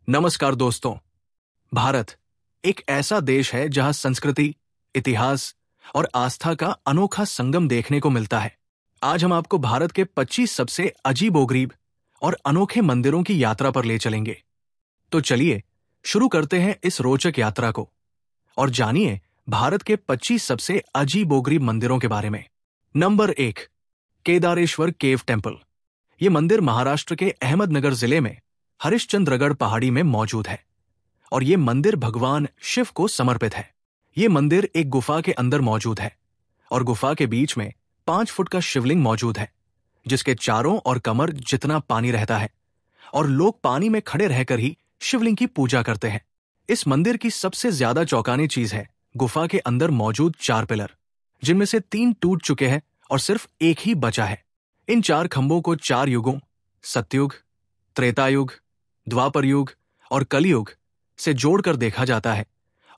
नमस्कार दोस्तों। भारत एक ऐसा देश है जहां संस्कृति, इतिहास और आस्था का अनोखा संगम देखने को मिलता है। आज हम आपको भारत के 25 सबसे अजीबोगरीब और अनोखे मंदिरों की यात्रा पर ले चलेंगे। तो चलिए शुरू करते हैं इस रोचक यात्रा को और जानिए भारत के 25 सबसे अजीबोगरीब मंदिरों के बारे में। Number 1, Kedareshwar cave temple. ये मंदिर महाराष्ट्र के अहमदनगर जिले में हरिश्चंद्रगढ़ पहाड़ी में मौजूद है और ये मंदिर भगवान शिव को समर्पित है। ये मंदिर एक गुफा के अंदर मौजूद है और गुफा के बीच में 5 फुट का शिवलिंग मौजूद है, जिसके चारों और कमर जितना पानी रहता है और लोग पानी में खड़े रहकर ही शिवलिंग की पूजा करते हैं। इस मंदिर की सबसे ज्यादा चौंकाने चीज है गुफा के अंदर मौजूद 4 पिलर, जिनमें से 3 टूट चुके हैं और सिर्फ एक ही बचा है। इन 4 खंभों को 4 युगों सतयुग, त्रेता युग, द्वापर युग और कलयुग से जोड़कर देखा जाता है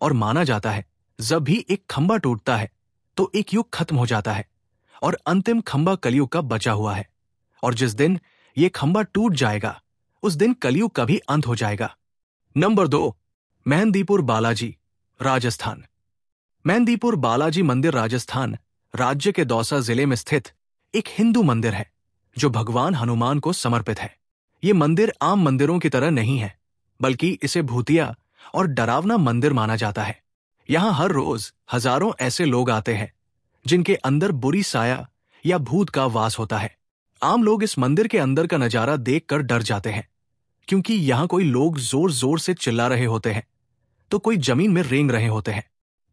और माना जाता है जब भी एक खंभा टूटता है तो एक युग खत्म हो जाता है और अंतिम खंभा कलयुग का बचा हुआ है, और जिस दिन ये खंभा टूट जाएगा उस दिन कलयुग का भी अंत हो जाएगा। नंबर 2, मेहंदीपुर बालाजी, राजस्थान। मेहंदीपुर बालाजी मंदिर राजस्थान राज्य के दौसा जिले में स्थित एक हिंदू मंदिर है जो भगवान हनुमान को समर्पित है। ये मंदिर आम मंदिरों की तरह नहीं है, बल्कि इसे भूतिया और डरावना मंदिर माना जाता है। यहाँ हर रोज हजारों ऐसे लोग आते हैं जिनके अंदर बुरी साया या भूत का वास होता है। आम लोग इस मंदिर के अंदर का नजारा देखकर डर जाते हैं, क्योंकि यहाँ कोई लोग जोर जोर से चिल्ला रहे होते हैं तो कोई जमीन में रेंग रहे होते हैं।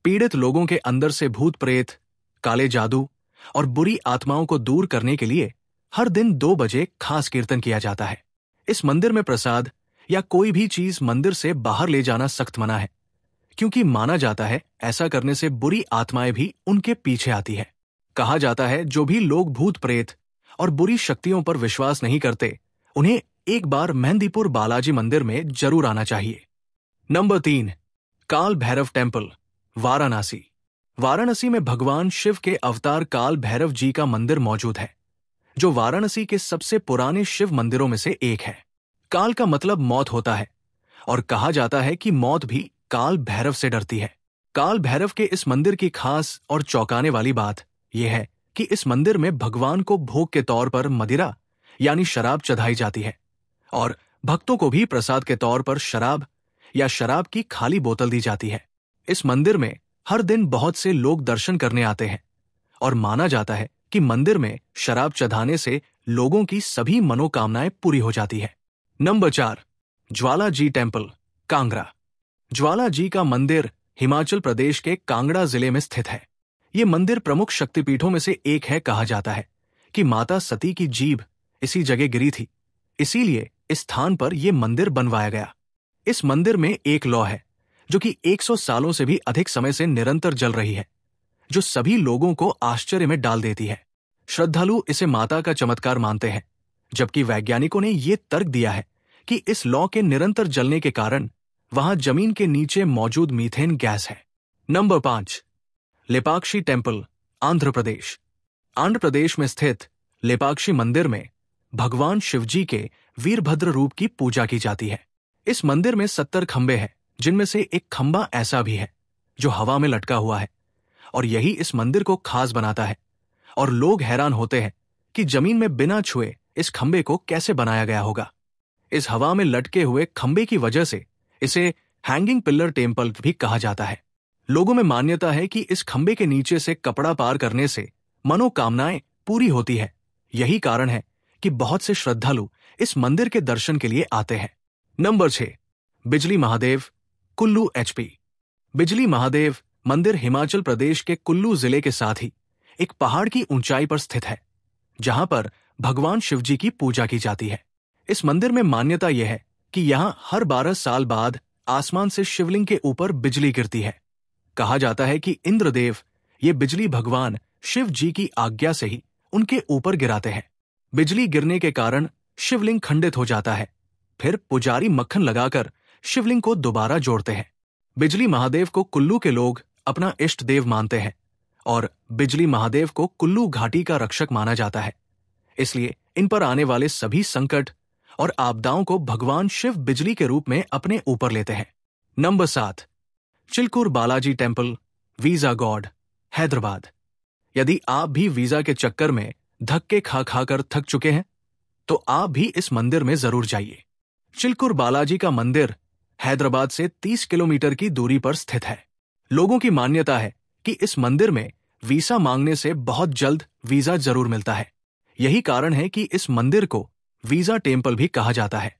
पीड़ित लोगों के अंदर से भूत प्रेत, काले जादू और बुरी आत्माओं को दूर करने के लिए हर दिन 2 बजे खास कीर्तन किया जाता है। इस मंदिर में प्रसाद या कोई भी चीज मंदिर से बाहर ले जाना सख्त मना है, क्योंकि माना जाता है ऐसा करने से बुरी आत्माएं भी उनके पीछे आती है। कहा जाता है जो भी लोग भूत प्रेत और बुरी शक्तियों पर विश्वास नहीं करते उन्हें एक बार मेहंदीपुर बालाजी मंदिर में जरूर आना चाहिए। नंबर 3, काल भैरव टेम्पल, वाराणसी। वाराणसी में भगवान शिव के अवतार काल भैरव जी का मंदिर मौजूद है, जो वाराणसी के सबसे पुराने शिव मंदिरों में से एक है। काल का मतलब मौत होता है और कहा जाता है कि मौत भी काल भैरव से डरती है। काल भैरव के इस मंदिर की खास और चौंकाने वाली बात यह है कि इस मंदिर में भगवान को भोग के तौर पर मदिरा यानी शराब चढ़ाई जाती है और भक्तों को भी प्रसाद के तौर पर शराब या शराब की खाली बोतल दी जाती है। इस मंदिर में हर दिन बहुत से लोग दर्शन करने आते हैं और माना जाता है कि मंदिर में शराब चढ़ाने से लोगों की सभी मनोकामनाएं पूरी हो जाती है। Number 4, Jwala ji temple, Kangra. ज्वाला जी का मंदिर हिमाचल प्रदेश के कांगड़ा जिले में स्थित है। ये मंदिर प्रमुख शक्तिपीठों में से एक है। कहा जाता है कि माता सती की जीभ इसी जगह गिरी थी, इसीलिए इस स्थान पर यह मंदिर बनवाया गया। इस मंदिर में एक लौ है जो कि 100 सालों से भी अधिक समय से निरंतर जल रही है, जो सभी लोगों को आश्चर्य में डाल देती है। श्रद्धालु इसे माता का चमत्कार मानते हैं, जबकि वैज्ञानिकों ने यह तर्क दिया है कि इस लौ के निरंतर जलने के कारण वहां जमीन के नीचे मौजूद मीथेन गैस है। Number 5, Lepakshi temple, Andhra Pradesh. आंध्र प्रदेश में स्थित लेपाक्षी मंदिर में भगवान शिवजी के वीरभद्र रूप की पूजा की जाती है। इस मंदिर में 70 खंबे हैं, जिनमें से एक खंबा ऐसा भी है जो हवा में लटका हुआ है, और यही इस मंदिर को खास बनाता है। और लोग हैरान होते हैं कि जमीन में बिना छुए इस खंबे को कैसे बनाया गया होगा। इस हवा में लटके हुए खंबे की वजह से इसे हैंगिंग पिलर टेम्पल भी कहा जाता है। लोगों में मान्यता है कि इस खंबे के नीचे से कपड़ा पार करने से मनोकामनाएं पूरी होती है। यही कारण है कि बहुत से श्रद्धालु इस मंदिर के दर्शन के लिए आते हैं। नंबर 6, बिजली महादेव, कुल्लू एचपी। बिजली महादेव मंदिर हिमाचल प्रदेश के कुल्लू जिले के साथ ही एक पहाड़ की ऊंचाई पर स्थित है, जहां पर भगवान शिवजी की पूजा की जाती है। इस मंदिर में मान्यता यह है कि यहां हर 12 साल बाद आसमान से शिवलिंग के ऊपर बिजली गिरती है। कहा जाता है कि इंद्रदेव ये बिजली भगवान शिव जी की आज्ञा से ही उनके ऊपर गिराते हैं। बिजली गिरने के कारण शिवलिंग खंडित हो जाता है। फिर पुजारी मक्खन लगाकर शिवलिंग को दोबारा जोड़ते हैं। बिजली महादेव को कुल्लू के लोग अपना इष्ट देव मानते हैं और बिजली महादेव को कुल्लू घाटी का रक्षक माना जाता है। इसलिए इन पर आने वाले सभी संकट और आपदाओं को भगवान शिव बिजली के रूप में अपने ऊपर लेते हैं। Number 7, Chilkur Balaji temple, visa god, Hyderabad. यदि आप भी वीजा के चक्कर में धक्के खा खाकर थक चुके हैं तो आप भी इस मंदिर में जरूर जाइए। चिलकूर बालाजी का मंदिर हैदराबाद से 30 किलोमीटर की दूरी पर स्थित है। लोगों की मान्यता है कि इस मंदिर में वीसा मांगने से बहुत जल्द वीजा जरूर मिलता है। यही कारण है कि इस मंदिर को वीजा टेम्पल भी कहा जाता है।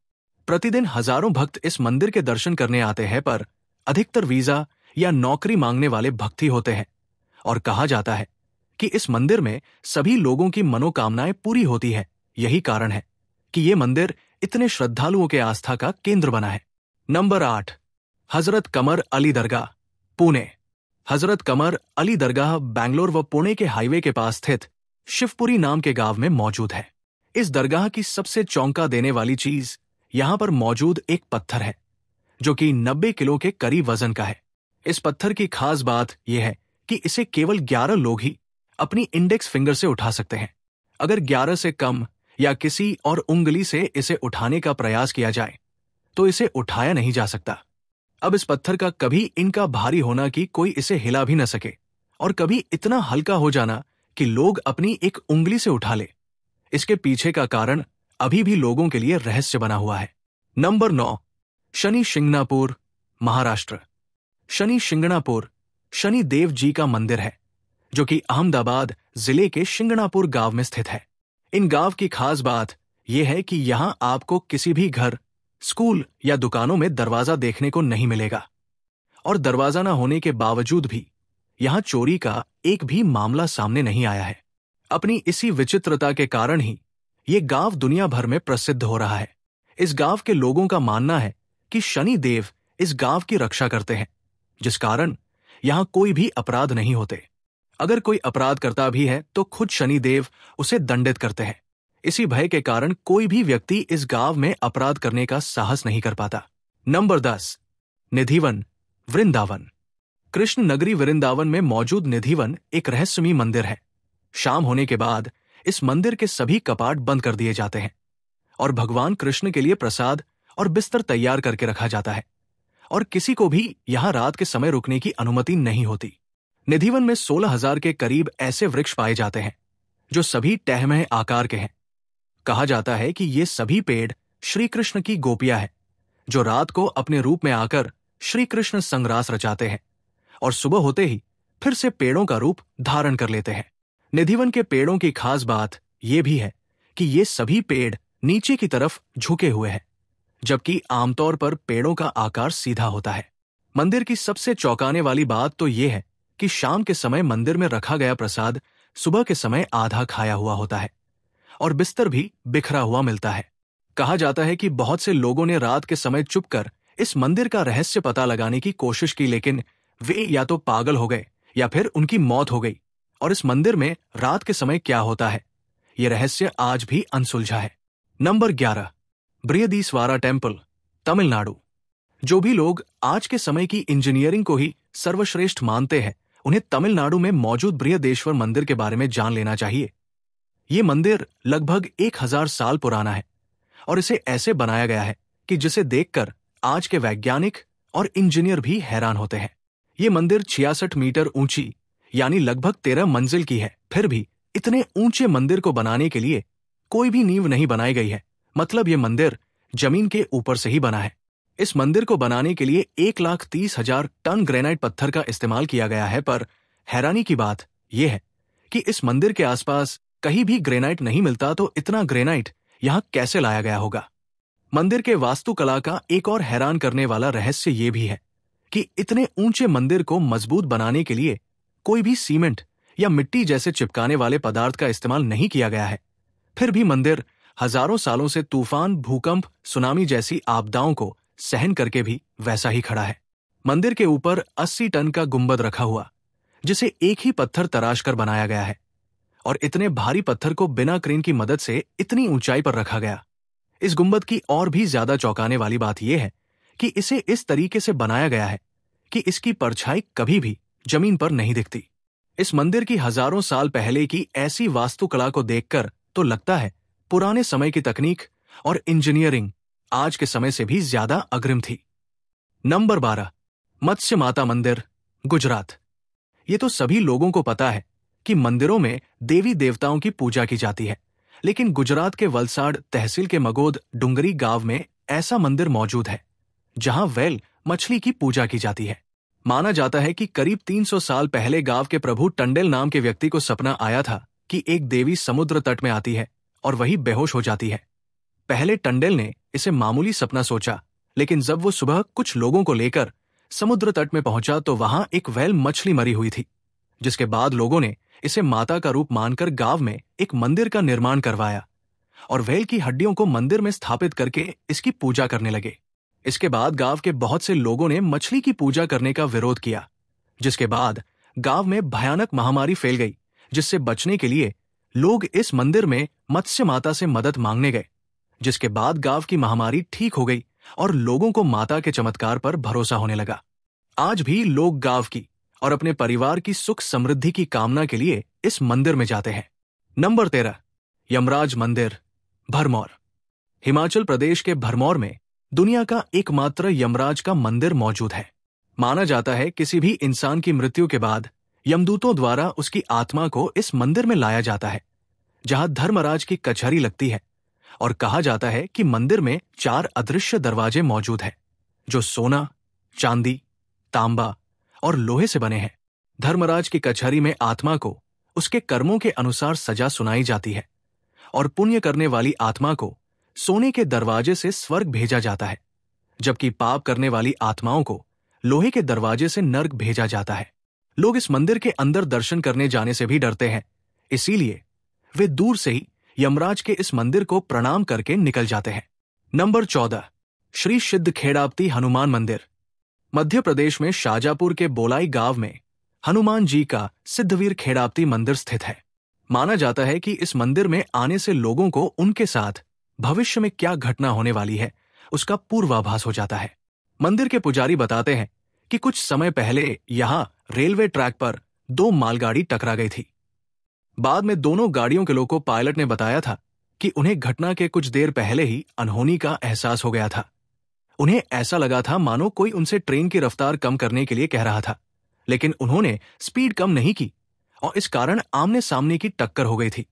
प्रतिदिन हजारों भक्त इस मंदिर के दर्शन करने आते हैं, पर अधिकतर वीजा या नौकरी मांगने वाले भक्त ही होते हैं। और कहा जाता है कि इस मंदिर में सभी लोगों की मनोकामनाएं पूरी होती है। यही कारण है कि ये मंदिर इतने श्रद्धालुओं के आस्था का केंद्र बना है। नंबर 8, हजरत कमर अली दरगाह, पुणे। हजरत कमर अली दरगाह बैंगलोर व पुणे के हाईवे के पास स्थित शिवपुरी नाम के गांव में मौजूद है। इस दरगाह की सबसे चौंका देने वाली चीज यहां पर मौजूद एक पत्थर है जो कि 90 किलो के करीब वजन का है। इस पत्थर की खास बात यह है कि इसे केवल 11 लोग ही अपनी इंडेक्स फिंगर से उठा सकते हैं। अगर 11 से कम या किसी और उंगली से इसे उठाने का प्रयास किया जाए तो इसे उठाया नहीं जा सकता। अब इस पत्थर का कभी इनका भारी होना कि कोई इसे हिला भी न सके, और कभी इतना हल्का हो जाना कि लोग अपनी एक उंगली से उठा ले। इसके पीछे का कारण अभी भी लोगों के लिए रहस्य बना हुआ है। नंबर 9, शनि शिंगणापुर, महाराष्ट्र। शनि शिंगणापुर शनि देव जी का मंदिर है जो कि अहमदाबाद जिले के शिंगणापुर गांव में स्थित है। इन गांव की खास बात यह है कि यहां आपको किसी भी घर, स्कूल या दुकानों में दरवाजा देखने को नहीं मिलेगा, और दरवाजा न होने के बावजूद भी यहां चोरी का एक भी मामला सामने नहीं आया है। अपनी इसी विचित्रता के कारण ही ये गांव दुनिया भर में प्रसिद्ध हो रहा है। इस गांव के लोगों का मानना है कि शनि देव इस गांव की रक्षा करते हैं, जिस कारण यहां कोई भी अपराध नहीं होते। अगर कोई अपराध करता भी है तो खुद शनि देव उसे दंडित करते हैं। इसी भय के कारण कोई भी व्यक्ति इस गांव में अपराध करने का साहस नहीं कर पाता। नंबर 10, निधिवन, वृंदावन। कृष्ण नगरी वृंदावन में मौजूद निधिवन एक रहस्यमयी मंदिर है। शाम होने के बाद इस मंदिर के सभी कपाट बंद कर दिए जाते हैं और भगवान कृष्ण के लिए प्रसाद और बिस्तर तैयार करके रखा जाता है, और किसी को भी यहां रात के समय रुकने की अनुमति नहीं होती। निधिवन में 16,000 के करीब ऐसे वृक्ष पाए जाते हैं जो सभी टहमय आकार के हैं। कहा जाता है कि ये सभी पेड़ श्री कृष्ण की गोपियां हैं जो रात को अपने रूप में आकर श्री कृष्ण संग रास रचाते हैं और सुबह होते ही फिर से पेड़ों का रूप धारण कर लेते हैं। निधिवन के पेड़ों की खास बात यह भी है कि ये सभी पेड़ नीचे की तरफ झुके हुए हैं, जबकि आमतौर पर पेड़ों का आकार सीधा होता है। मंदिर की सबसे चौंकाने वाली बात तो यह है कि शाम के समय मंदिर में रखा गया प्रसाद सुबह के समय आधा खाया हुआ होता है और बिस्तर भी बिखरा हुआ मिलता है। कहा जाता है कि बहुत से लोगों ने रात के समय चुपकर इस मंदिर का रहस्य पता लगाने की कोशिश की, लेकिन वे या तो पागल हो गए या फिर उनकी मौत हो गई। और इस मंदिर में रात के समय क्या होता है, यह रहस्य आज भी अनसुलझा है। Number 11, Brihadeeswara temple, Tamil Nadu. जो भी लोग आज के समय की इंजीनियरिंग को ही सर्वश्रेष्ठ मानते हैं, उन्हें तमिलनाडु में मौजूद बृहदेश्वर मंदिर के बारे में जान लेना चाहिए। ये मंदिर लगभग 1000 साल पुराना है और इसे ऐसे बनाया गया है कि जिसे देखकर आज के वैज्ञानिक और इंजीनियर भी हैरान होते हैं। ये मंदिर 66 मीटर ऊंची यानी लगभग 13 मंजिल की है। फिर भी इतने ऊंचे मंदिर को बनाने के लिए कोई भी नींव नहीं बनाई गई है, मतलब ये मंदिर जमीन के ऊपर से ही बना है। इस मंदिर को बनाने के लिए 1,30,000 टन ग्रेनाइट पत्थर का इस्तेमाल किया गया है, पर हैरानी की बात यह है कि इस मंदिर के आसपास कहीं भी ग्रेनाइट नहीं मिलता, तो इतना ग्रेनाइट यहां कैसे लाया गया होगा। मंदिर के वास्तुकला का एक और हैरान करने वाला रहस्य ये भी है कि इतने ऊंचे मंदिर को मजबूत बनाने के लिए कोई भी सीमेंट या मिट्टी जैसे चिपकाने वाले पदार्थ का इस्तेमाल नहीं किया गया है। फिर भी मंदिर हजारों सालों से तूफान, भूकंप, सुनामी जैसी आपदाओं को सहन करके भी वैसा ही खड़ा है। मंदिर के ऊपर 80 टन का गुंबद रखा हुआ, जिसे एक ही पत्थर तराश कर बनाया गया है, और इतने भारी पत्थर को बिना क्रेन की मदद से इतनी ऊंचाई पर रखा गया। इस गुंबद की और भी ज्यादा चौंकाने वाली बात यह है कि इसे इस तरीके से बनाया गया है कि इसकी परछाई कभी भी जमीन पर नहीं दिखती। इस मंदिर की हजारों साल पहले की ऐसी वास्तुकला को देखकर तो लगता है पुराने समय की तकनीक और इंजीनियरिंग आज के समय से भी ज्यादा अग्रिम थी। नंबर 12, मत्स्य माता मंदिर, गुजरात। ये तो सभी लोगों को पता है कि मंदिरों में देवी देवताओं की पूजा की जाती है, लेकिन गुजरात के वलसाड तहसील के मगोद डुंगरी गांव में ऐसा मंदिर मौजूद है जहां वेल मछली की पूजा की जाती है। माना जाता है कि करीब 300 साल पहले गांव के प्रभु टंडेल नाम के व्यक्ति को सपना आया था कि एक देवी समुद्र तट में आती है और वही बेहोश हो जाती है। पहले टंडेल ने इसे मामूली सपना सोचा, लेकिन जब वो सुबह कुछ लोगों को लेकर समुद्र तट में पहुंचा तो वहां एक वेल मछली मरी हुई थी, जिसके बाद लोगों ने इसे माता का रूप मानकर गांव में एक मंदिर का निर्माण करवाया और वेल की हड्डियों को मंदिर में स्थापित करके इसकी पूजा करने लगे। इसके बाद गांव के बहुत से लोगों ने मछली की पूजा करने का विरोध किया, जिसके बाद गांव में भयानक महामारी फैल गई, जिससे बचने के लिए लोग इस मंदिर में मत्स्य माता से मदद मांगने गए। जिसके बाद गांव की महामारी ठीक हो गई और लोगों को माता के चमत्कार पर भरोसा होने लगा। आज भी लोग गांव की और अपने परिवार की सुख समृद्धि की कामना के लिए इस मंदिर में जाते हैं। नंबर 13, यमराज मंदिर, भरमौर। हिमाचल प्रदेश के भरमौर में दुनिया का एकमात्र यमराज का मंदिर मौजूद है। माना जाता है किसी भी इंसान की मृत्यु के बाद यमदूतों द्वारा उसकी आत्मा को इस मंदिर में लाया जाता है, जहां धर्मराज की कचहरी लगती है, और कहा जाता है कि मंदिर में 4 अदृश्य दरवाजे मौजूद हैं, जो सोना, चांदी, तांबा और लोहे से बने हैं। धर्मराज की कचहरी में आत्मा को उसके कर्मों के अनुसार सजा सुनाई जाती है और पुण्य करने वाली आत्मा को सोने के दरवाजे से स्वर्ग भेजा जाता है, जबकि पाप करने वाली आत्माओं को लोहे के दरवाजे से नर्क भेजा जाता है। लोग इस मंदिर के अंदर दर्शन करने जाने से भी डरते हैं, इसीलिए वे दूर से ही यमराज के इस मंदिर को प्रणाम करके निकल जाते हैं। नंबर 14, श्री सिद्ध खेड़ापती हनुमान मंदिर। मध्य प्रदेश में शाजापुर के बोलाई गांव में हनुमान जी का सिद्धवीर खेड़ापती मंदिर स्थित है। माना जाता है कि इस मंदिर में आने से लोगों को उनके साथ भविष्य में क्या घटना होने वाली है उसका पूर्वाभास हो जाता है। मंदिर के पुजारी बताते हैं कि कुछ समय पहले यहां रेलवे ट्रैक पर 2 मालगाड़ी टकरा गई थी। बाद में दोनों गाड़ियों के लोको पायलट ने बताया था कि उन्हें घटना के कुछ देर पहले ही अनहोनी का एहसास हो गया था। उन्हें ऐसा लगा था मानो कोई उनसे ट्रेन की रफ्तार कम करने के लिए कह रहा था, लेकिन उन्होंने स्पीड कम नहीं की और इस कारण आमने सामने की टक्कर हो गई थी।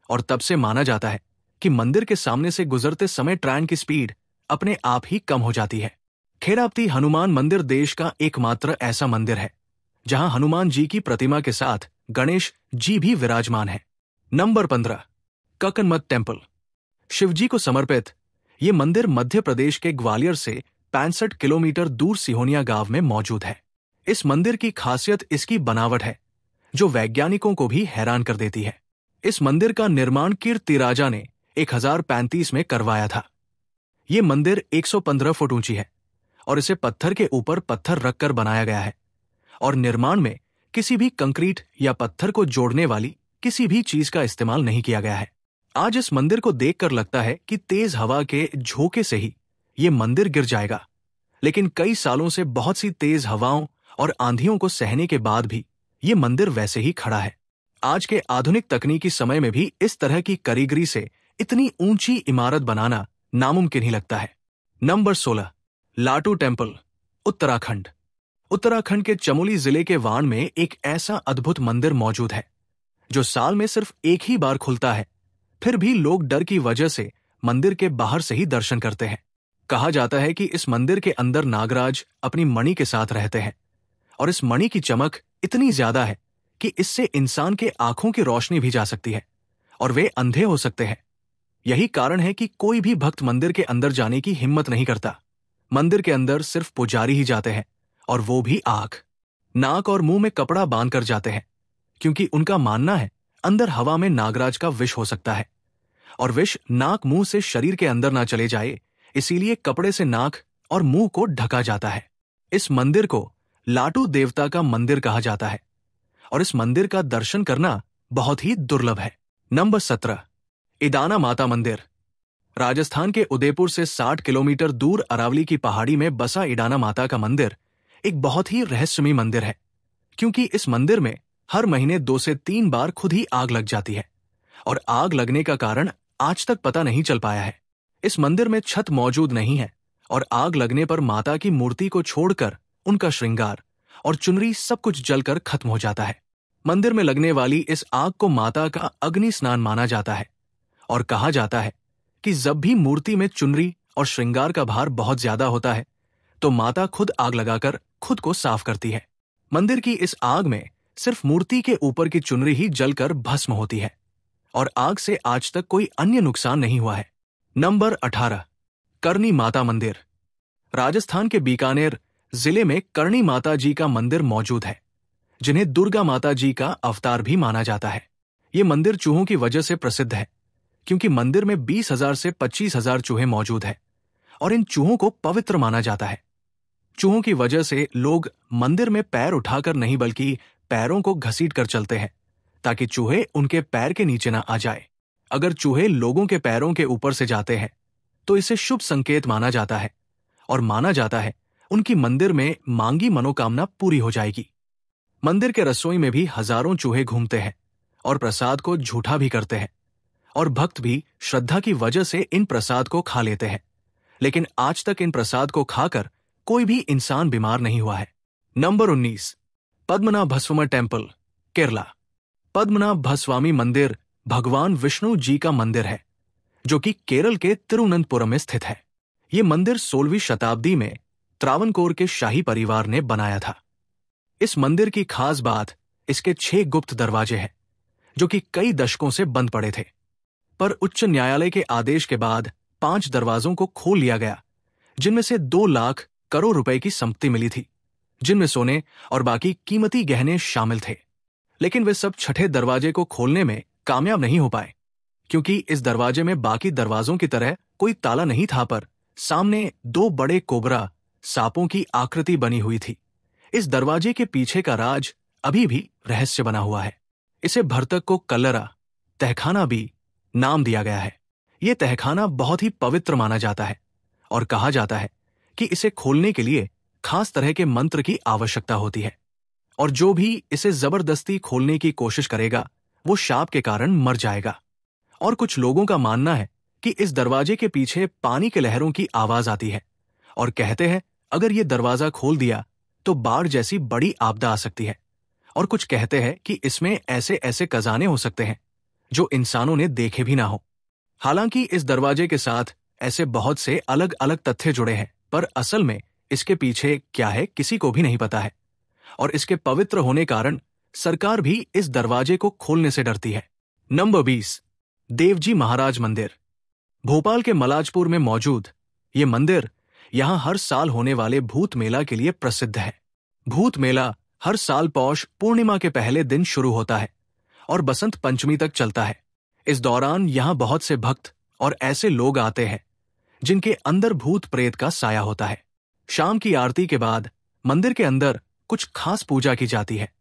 और तब से माना जाता है कि मंदिर के सामने से गुजरते समय ट्रेन की स्पीड अपने आप ही कम हो जाती है। खेड़ापती हनुमान मंदिर देश का एकमात्र ऐसा मंदिर है जहां हनुमान जी की प्रतिमा के साथ गणेश जी भी विराजमान है। Number 15, ककनमत temple. शिवजी को समर्पित ये मंदिर मध्य प्रदेश के ग्वालियर से 65 किलोमीटर दूर सिहोनिया गांव में मौजूद है। इस मंदिर की खासियत इसकी बनावट है, जो वैज्ञानिकों को भी हैरान कर देती है। इस मंदिर का निर्माण कीर्ति राजा ने 1035 में करवाया था। ये मंदिर 115 फुट ऊंची है और इसे पत्थर के ऊपर पत्थर रखकर बनाया गया है और निर्माण में किसी भी कंक्रीट या पत्थर को जोड़ने वाली किसी भी चीज का इस्तेमाल नहीं किया गया है। आज इस मंदिर को देखकर लगता है कि तेज हवा के झोंके से ही ये मंदिर गिर जाएगा, लेकिन कई सालों से बहुत सी तेज हवाओं और आंधियों को सहने के बाद भी ये मंदिर वैसे ही खड़ा है। आज के आधुनिक तकनीकी समय में भी इस तरह की कारीगरी से इतनी ऊंची इमारत बनाना नामुमकिन ही लगता है। नंबर 16, लाटू टेम्पल, उत्तराखंड। उत्तराखंड के चमोली जिले के वाण में एक ऐसा अद्भुत मंदिर मौजूद है जो साल में सिर्फ एक ही बार खुलता है, फिर भी लोग डर की वजह से मंदिर के बाहर से ही दर्शन करते हैं। कहा जाता है कि इस मंदिर के अंदर नागराज अपनी मणि के साथ रहते हैं और इस मणि की चमक इतनी ज्यादा है कि इससे इंसान के आंखों की रोशनी भी जा सकती है और वे अंधे हो सकते हैं। यही कारण है कि कोई भी भक्त मंदिर के अंदर जाने की हिम्मत नहीं करता। मंदिर के अंदर सिर्फ पुजारी ही जाते हैं और वो भी आंख, नाक और मुंह में कपड़ा बांधकर जाते हैं, क्योंकि उनका मानना है अंदर हवा में नागराज का विष हो सकता है और विष नाक मुंह से शरीर के अंदर ना चले जाए, इसीलिए कपड़े से नाक और मुंह को ढका जाता है। इस मंदिर को लाटू देवता का मंदिर कहा जाता है और इस मंदिर का दर्शन करना बहुत ही दुर्लभ है। नंबर 17, इदाना माता मंदिर। राजस्थान के उदयपुर से 60 किलोमीटर दूर अरावली की पहाड़ी में बसा इडाना माता का मंदिर एक बहुत ही रहस्यमयी मंदिर है, क्योंकि इस मंदिर में हर महीने 2 से 3 बार खुद ही आग लग जाती है और आग लगने का कारण आज तक पता नहीं चल पाया है। इस मंदिर में छत मौजूद नहीं है और आग लगने पर माता की मूर्ति को छोड़कर उनका श्रृंगार और चुनरी सब कुछ जलकर खत्म हो जाता है। मंदिर में लगने वाली इस आग को माता का अग्नि स्नान माना जाता है और कहा जाता है कि जब भी मूर्ति में चुनरी और श्रृंगार का भार बहुत ज्यादा होता है तो माता खुद आग लगाकर खुद को साफ करती है। मंदिर की इस आग में सिर्फ मूर्ति के ऊपर की चुनरी ही जलकर भस्म होती है और आग से आज तक कोई अन्य नुकसान नहीं हुआ है। नंबर 18, करणी माता मंदिर। राजस्थान के बीकानेर जिले में करणी माता जी का मंदिर मौजूद है, जिन्हें दुर्गा माता जी का अवतार भी माना जाता है। ये मंदिर चूहों की वजह से प्रसिद्ध है, क्योंकि मंदिर में 20,000 से 25,000 चूहे मौजूद हैं और इन चूहों को पवित्र माना जाता है। चूहों की वजह से लोग मंदिर में पैर उठाकर नहीं बल्कि पैरों को घसीट कर चलते हैं, ताकि चूहे उनके पैर के नीचे ना आ जाए। अगर चूहे लोगों के पैरों के ऊपर से जाते हैं तो इसे शुभ संकेत माना जाता है और माना जाता है उनकी मंदिर में मांगी मनोकामना पूरी हो जाएगी। मंदिर के रसोई में भी हजारों चूहे घूमते हैं और प्रसाद को झूठा भी करते हैं और भक्त भी श्रद्धा की वजह से इन प्रसाद को खा लेते हैं, लेकिन आज तक इन प्रसाद को खाकर कोई भी इंसान बीमार नहीं हुआ है। Number 19, Padmanabhaswamy temple, Kerala. पद्मनाभस्वामी मंदिर भगवान विष्णु जी का मंदिर है, जो कि केरल के तिरुवनंतपुरम में स्थित है। ये मंदिर 16वीं शताब्दी में त्रावणकोर के शाही परिवार ने बनाया था। इस मंदिर की खास बात इसके 6 गुप्त दरवाजे हैं, जो कि कई दशकों से बंद पड़े थे, पर उच्च न्यायालय के आदेश के बाद 5 दरवाजों को खोल लिया गया, जिनमें से 2 लाख करोड़ रुपए की संपत्ति मिली थी, जिनमें सोने और बाकी कीमती गहने शामिल थे। लेकिन वे सब छठे दरवाजे को खोलने में कामयाब नहीं हो पाए, क्योंकि इस दरवाजे में बाकी दरवाजों की तरह कोई ताला नहीं था, पर सामने 2 बड़े कोबरा सांपों की आकृति बनी हुई थी। इस दरवाजे के पीछे का राज अभी भी रहस्य बना हुआ है। इसे भरतक को कल्लरा तहखाना भी नाम दिया गया है। यह तहखाना बहुत ही पवित्र माना जाता है और कहा जाता है कि इसे खोलने के लिए खास तरह के मंत्र की आवश्यकता होती है और जो भी इसे जबरदस्ती खोलने की कोशिश करेगा वो शाप के कारण मर जाएगा। और कुछ लोगों का मानना है कि इस दरवाजे के पीछे पानी के लहरों की आवाज आती है और कहते हैं अगर ये दरवाजा खोल दिया तो बाढ़ जैसी बड़ी आपदा आ सकती है। और कुछ कहते हैं कि इसमें ऐसे ऐसे खजाने हो सकते हैं जो इंसानों ने देखे भी ना हो। हालांकि इस दरवाजे के साथ ऐसे बहुत से अलग अलग तथ्य जुड़े हैं, पर असल में इसके पीछे क्या है किसी को भी नहीं पता है और इसके पवित्र होने कारण सरकार भी इस दरवाजे को खोलने से डरती है। नंबर 20, देवजी महाराज मंदिर। भोपाल के मलाजपुर में मौजूद ये मंदिर यहां हर साल होने वाले भूत मेला के लिए प्रसिद्ध है। भूत मेला हर साल पौष पूर्णिमा के पहले दिन शुरू होता है और बसंत पंचमी तक चलता है। इस दौरान यहां बहुत से भक्त और ऐसे लोग आते हैं जिनके अंदर भूत प्रेत का साया होता है। शाम की आरती के बाद मंदिर के अंदर कुछ खास पूजा की जाती है,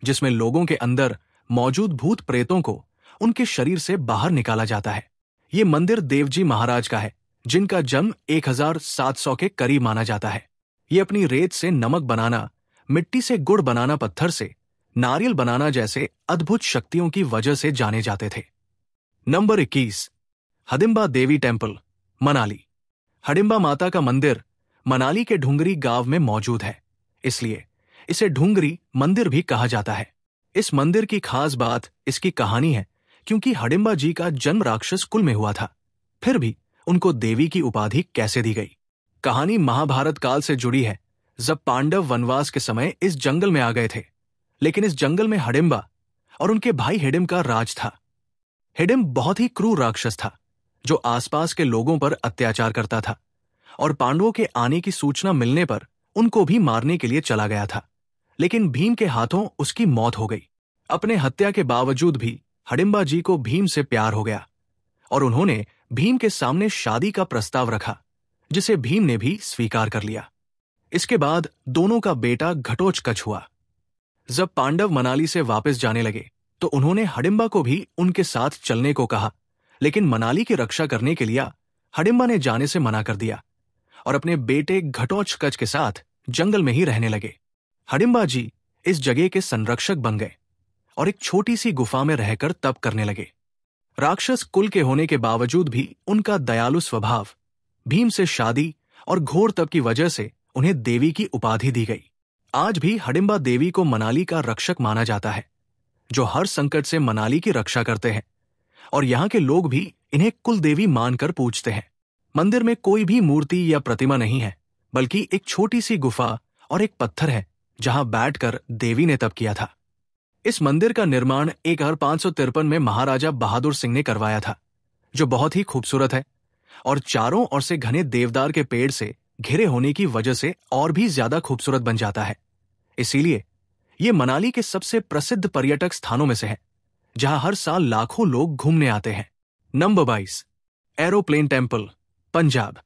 जिसमें लोगों के अंदर मौजूद भूत प्रेतों को उनके शरीर से बाहर निकाला जाता है। ये मंदिर देवजी महाराज का है, जिनका जन्म 1700 के करीब माना जाता है। ये अपनी रेत से नमक बनाना, मिट्टी से गुड़ बनाना, पत्थर से नारियल बनाना जैसे अद्भुत शक्तियों की वजह से जाने जाते थे। नंबर 21, हडिम्बा देवी टेम्पल, मनाली। हडिम्बा माता का मंदिर मनाली के ढुंगरी गांव में मौजूद है, इसलिए इसे ढुंगरी मंदिर भी कहा जाता है। इस मंदिर की खास बात इसकी कहानी है, क्योंकि हडिम्बा जी का जन्म राक्षस कुल में हुआ था, फिर भी उनको देवी की उपाधि कैसे दी गई। कहानी महाभारत काल से जुड़ी है, जब पांडव वनवास के समय इस जंगल में आ गए थे, लेकिन इस जंगल में हडिम्बा और उनके भाई हिडिम्ब का राज था। हिडिम्ब बहुत ही क्रूर राक्षस था, जो आसपास के लोगों पर अत्याचार करता था और पांडवों के आने की सूचना मिलने पर उनको भी मारने के लिए चला गया था, लेकिन भीम के हाथों उसकी मौत हो गई। अपने हत्या के बावजूद भी हडिम्बा जी को भीम से प्यार हो गया और उन्होंने भीम के सामने शादी का प्रस्ताव रखा, जिसे भीम ने भी स्वीकार कर लिया। इसके बाद दोनों का बेटा घटोत्कच हुआ। जब पांडव मनाली से वापस जाने लगे तो उन्होंने हडिम्बा को भी उनके साथ चलने को कहा, लेकिन मनाली की रक्षा करने के लिए हडिम्बा ने जाने से मना कर दिया और अपने बेटे घटोत्कच के साथ जंगल में ही रहने लगे। हडिम्बा जी इस जगह के संरक्षक बन गए और एक छोटी सी गुफा में रहकर तप करने लगे। राक्षस कुल के होने के बावजूद भी उनका दयालु स्वभाव, भीम से शादी और घोर तप की वजह से उन्हें देवी की उपाधि दी गई। आज भी हडिम्बा देवी को मनाली का रक्षक माना जाता है, जो हर संकट से मनाली की रक्षा करते हैं, और यहाँ के लोग भी इन्हें कुल देवी मानकर पूजते हैं। मंदिर में कोई भी मूर्ति या प्रतिमा नहीं है, बल्कि एक छोटी सी गुफा और एक पत्थर है जहां बैठकर देवी ने तप किया था। इस मंदिर का निर्माण 1553 में महाराजा बहादुर सिंह ने करवाया था, जो बहुत ही खूबसूरत है और चारों ओर से घने देवदार के पेड़ से घिरे होने की वजह से और भी ज्यादा खूबसूरत बन जाता है। इसीलिए ये मनाली के सबसे प्रसिद्ध पर्यटक स्थानों में से है, जहां हर साल लाखों लोग घूमने आते हैं। Number 22, aeroplane temple, Punjab.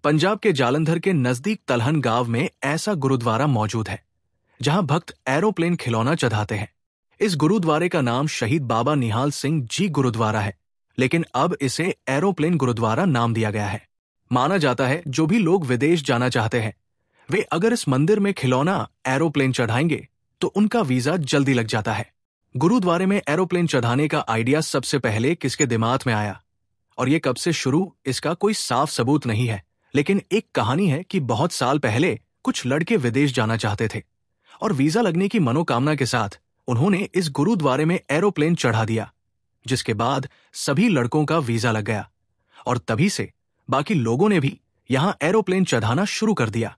Punjab के जालंधर के नजदीक तलहन गांव में ऐसा गुरुद्वारा मौजूद है जहां भक्त एरोप्लेन खिलौना चढ़ाते हैं। इस गुरुद्वारे का नाम शहीद बाबा निहाल सिंह जी गुरुद्वारा है, लेकिन अब इसे एरोप्लेन गुरुद्वारा नाम दिया गया है। माना जाता है जो भी लोग विदेश जाना चाहते हैं, वे अगर इस मंदिर में खिलौना एरोप्लेन चढ़ाएंगे तो उनका वीजा जल्दी लग जाता है। गुरुद्वारे में एरोप्लेन चढ़ाने का आइडिया सबसे पहले किसके दिमाग में आया और ये कब से शुरू, इसका कोई साफ सबूत नहीं है, लेकिन एक कहानी है कि बहुत साल पहले कुछ लड़के विदेश जाना चाहते थे और वीजा लगने की मनोकामना के साथ उन्होंने इस गुरुद्वारे में एरोप्लेन चढ़ा दिया, जिसके बाद सभी लड़कों का वीजा लग गया और तभी से बाकी लोगों ने भी यहां एरोप्लेन चढ़ाना शुरू कर दिया।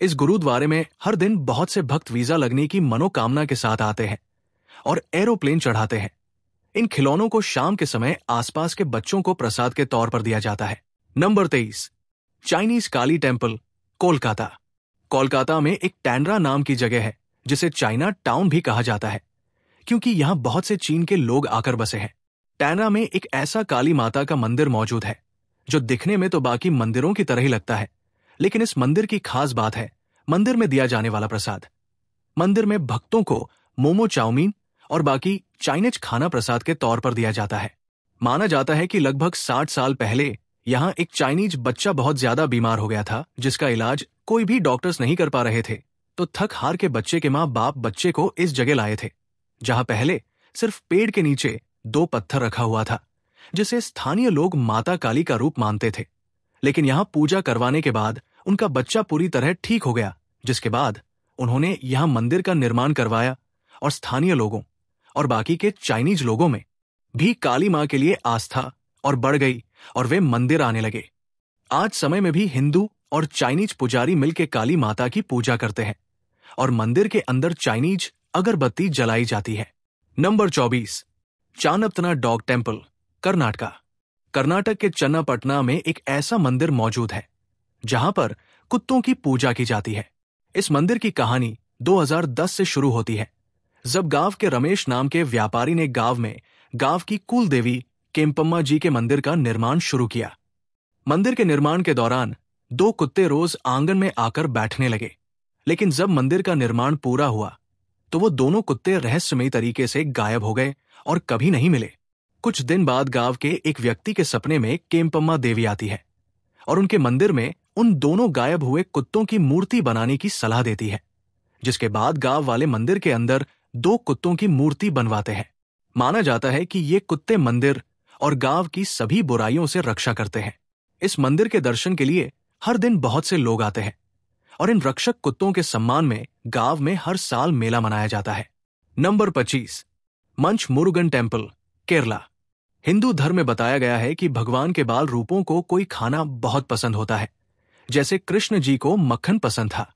इस गुरुद्वारे में हर दिन बहुत से भक्त वीजा लगने की मनोकामना के साथ आते हैं और एरोप्लेन चढ़ाते हैं। इन खिलौनों को शाम के समय आसपास के बच्चों को प्रसाद के तौर पर दिया जाता है। नंबर 23, चाइनीज काली टेम्पल, कोलकाता। कोलकाता में एक टैंड्रा नाम की जगह है जिसे चाइना टाउन भी कहा जाता है, क्योंकि यहां बहुत से चीन के लोग आकर बसे हैं। टैंड्रा में एक ऐसा काली माता का मंदिर मौजूद है जो दिखने में तो बाकी मंदिरों की तरह ही लगता है, लेकिन इस मंदिर की खास बात है मंदिर में दिया जाने वाला प्रसाद। मंदिर में भक्तों को मोमो, चाउमीन और बाकी चाइनीज खाना प्रसाद के तौर पर दिया जाता है। माना जाता है कि लगभग 60 साल पहले यहाँ एक चाइनीज बच्चा बहुत ज्यादा बीमार हो गया था, जिसका इलाज कोई भी डॉक्टर्स नहीं कर पा रहे थे, तो थक हार के बच्चे के माँ बाप बच्चे को इस जगह लाए थे, जहां पहले सिर्फ पेड़ के नीचे 2 पत्थर रखा हुआ था, जिसे स्थानीय लोग माता काली का रूप मानते थे। लेकिन यहाँ पूजा करवाने के बाद उनका बच्चा पूरी तरह ठीक हो गया, जिसके बाद उन्होंने यहाँ मंदिर का निर्माण करवाया और स्थानीय लोगों और बाकी के चाइनीज लोगों में भी काली मां के लिए आस्था और बढ़ गई और वे मंदिर आने लगे। आज समय में भी हिंदू और चाइनीज पुजारी मिलकर काली माता की पूजा करते हैं और मंदिर के अंदर चाइनीज अगरबत्ती जलाई जाती है। Number 24, Channapatna dog temple, Karnataka. Karnataka के चन्नापटना में एक ऐसा मंदिर मौजूद है जहां पर कुत्तों की पूजा की जाती है। इस मंदिर की कहानी 2010 से शुरू होती है, जब गांव के रमेश नाम के व्यापारी ने गांव में गांव की कुल देवी केम्पम्मा जी के मंदिर का निर्माण शुरू किया। मंदिर के निर्माण के दौरान 2 कुत्ते रोज आंगन में आकर बैठने लगे, लेकिन जब मंदिर का निर्माण पूरा हुआ तो वो दोनों कुत्ते रहस्यमयी तरीके से गायब हो गए और कभी नहीं मिले। कुछ दिन बाद गांव के एक व्यक्ति के सपने में केम्पम्मा देवी आती है और उनके मंदिर में उन दोनों गायब हुए कुत्तों की मूर्ति बनाने की सलाह देती है, जिसके बाद गांव वाले मंदिर के अंदर 2 कुत्तों की मूर्ति बनवाते हैं। माना जाता है कि ये कुत्ते मंदिर और गांव की सभी बुराइयों से रक्षा करते हैं। इस मंदिर के दर्शन के लिए हर दिन बहुत से लोग आते हैं और इन रक्षक कुत्तों के सम्मान में गांव में हर साल मेला मनाया जाता है। नंबर 25, मंच मुरुगन टेम्पल, केरला। हिंदू धर्म में बताया गया है कि भगवान के बाल रूपों को कोई खाना बहुत पसंद होता है, जैसे कृष्ण जी को मक्खन पसंद था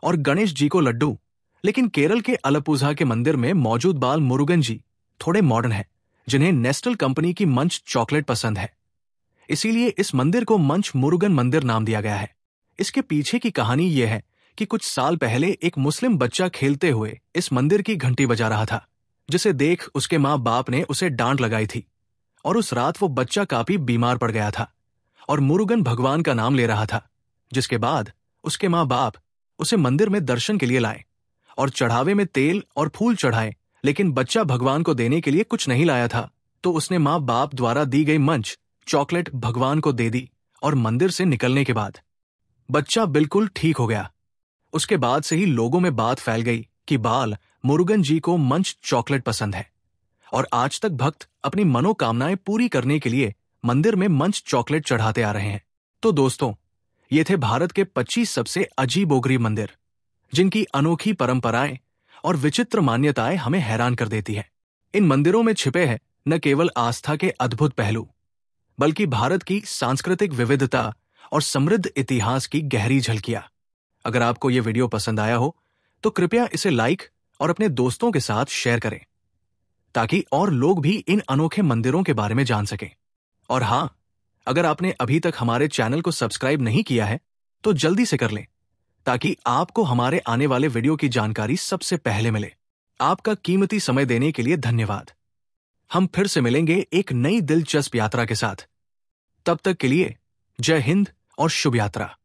और गणेश जी को लड्डू। लेकिन केरल के अलपुझा के मंदिर में मौजूद बाल मुरुगन जी थोड़े मॉडर्न हैं, जिन्हें नेस्टल कंपनी की मंच चॉकलेट पसंद है। इसीलिए इस मंदिर को मंच मुरुगन मंदिर नाम दिया गया है। इसके पीछे की कहानी यह है कि कुछ साल पहले एक मुस्लिम बच्चा खेलते हुए इस मंदिर की घंटी बजा रहा था, जिसे देख उसके माँ बाप ने उसे डांट लगाई थी और उस रात वो बच्चा काफी बीमार पड़ गया था और मुरुगन भगवान का नाम ले रहा था, जिसके बाद उसके माँ बाप उसे मंदिर में दर्शन के लिए लाए और चढ़ावे में तेल और फूल चढ़ाए। लेकिन बच्चा भगवान को देने के लिए कुछ नहीं लाया था, तो उसने माँ बाप द्वारा दी गई मंच चॉकलेट भगवान को दे दी और मंदिर से निकलने के बाद बच्चा बिल्कुल ठीक हो गया। उसके बाद से ही लोगों में बात फैल गई कि बाल मुरुगन जी को मंच चॉकलेट पसंद है और आज तक भक्त अपनी मनोकामनाएं पूरी करने के लिए मंदिर में मंच चॉकलेट चढ़ाते आ रहे हैं। तो दोस्तों, ये थे भारत के 25 सबसे अजीबोगरीब मंदिर, जिनकी अनोखी परंपराएं और विचित्र मान्यताएं हमें हैरान कर देती है। इन मंदिरों में छिपे हैं न केवल आस्था के अद्भुत पहलू, बल्कि भारत की सांस्कृतिक विविधता और समृद्ध इतिहास की गहरी झलकियां। अगर आपको ये वीडियो पसंद आया हो तो कृपया इसे लाइक और अपने दोस्तों के साथ शेयर करें, ताकि और लोग भी इन अनोखे मंदिरों के बारे में जान सकें। और हां, अगर आपने अभी तक हमारे चैनल को सब्सक्राइब नहीं किया है तो जल्दी से कर लें, ताकि आपको हमारे आने वाले वीडियो की जानकारी सबसे पहले मिले। आपका कीमती समय देने के लिए धन्यवाद। हम फिर से मिलेंगे एक नई दिलचस्प यात्रा के साथ। तब तक के लिए जय हिंद और शुभ यात्रा।